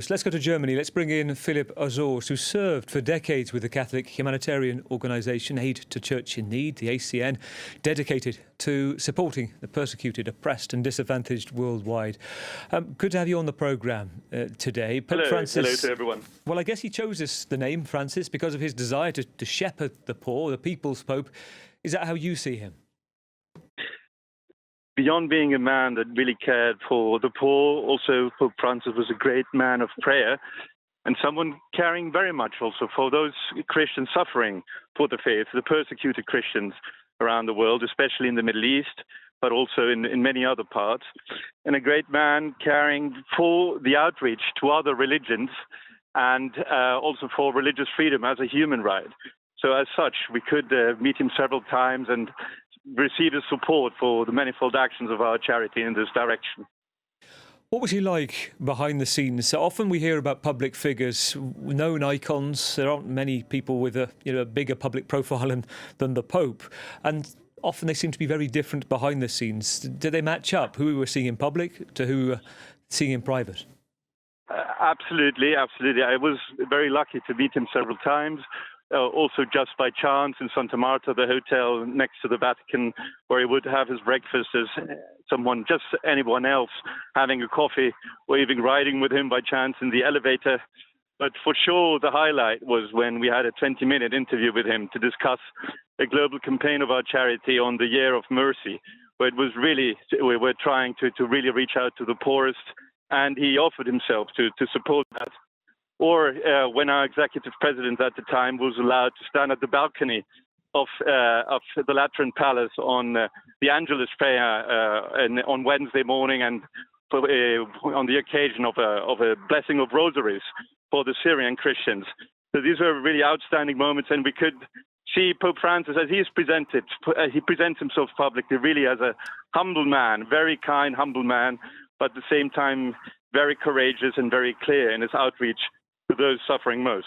So let's go to Germany. Let's bring in Philipp Ozores, who served for decades with the Catholic humanitarian organisation Aid to Church in Need, the ACN, dedicated to supporting the persecuted, oppressed and disadvantaged worldwide. Good to have you on the programme today. Pope Francis, hello to everyone. Well, I guess he chose the name Francis because of his desire to shepherd the poor, the people's Pope. Is that how you see him? Beyond being a man that really cared for the poor, also Pope Francis was a great man of prayer and someone caring very much also for those Christians suffering for the faith, the persecuted Christians around the world, especially in the Middle East, but also in many other parts. And a great man caring for the outreach to other religions and also for religious freedom as a human right. So as such, we could meet him several times and receive his support for the manifold actions of our charity in this direction. What was he like behind the scenes? So often we hear about public figures, known icons. There aren't many people with a bigger public profile than the Pope, and often they seem to be very different behind the scenes. Did they match up? Who we were seeing in public to who we were seeing in private? Absolutely. I was very lucky to meet him several times. Also just by chance in Santa Marta, the hotel next to the Vatican, where he would have his breakfast as anyone else, having a coffee or even riding with him by chance in the elevator. But for sure, the highlight was when we had a 20-minute interview with him to discuss a global campaign of our charity on the Year of Mercy, where it was really, we were trying to really reach out to the poorest, and he offered himself to support that. Or when our executive president at the time was allowed to stand at the balcony of the Lateran Palace on the Angelus prayer on Wednesday morning, and on the occasion of a blessing of rosaries for the Syrian Christians. So these were really outstanding moments, and we could see Pope Francis as he is presented. He presents himself publicly really as a humble man, very kind, humble man, but at the same time very courageous and very clear in his outreach to those suffering most.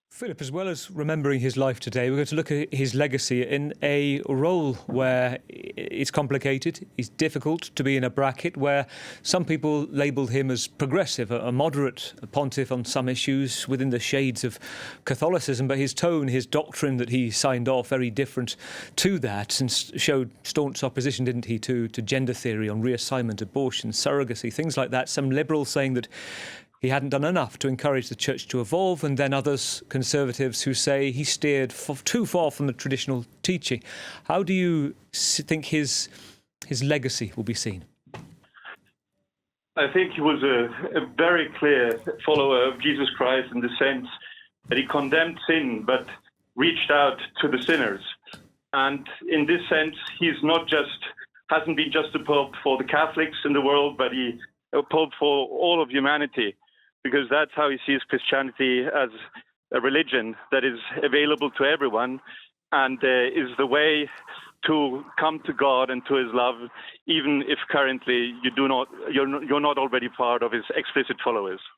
Philip, as well as remembering his life today, we're going to look at his legacy in a role where it's complicated, it's difficult to be in a bracket, where some people labelled him as progressive, a moderate pontiff on some issues within the shades of Catholicism, but his tone, his doctrine that he signed off, very different to that, and showed staunch opposition, didn't he, to gender theory on reassignment, abortion, surrogacy, things like that. Some liberals saying that he hadn't done enough to encourage the church to evolve, and then others, conservatives, who say he steered too far from the traditional teaching. How do you think his legacy will be seen? I think he was a very clear follower of Jesus Christ in the sense that he condemned sin but reached out to the sinners. And in this sense, hasn't been just a pope for the Catholics in the world, but a pope for all of humanity, because that's how he sees Christianity, as a religion that is available to everyone and is the way to come to God and to his love, even if currently you're not already part of his explicit followers.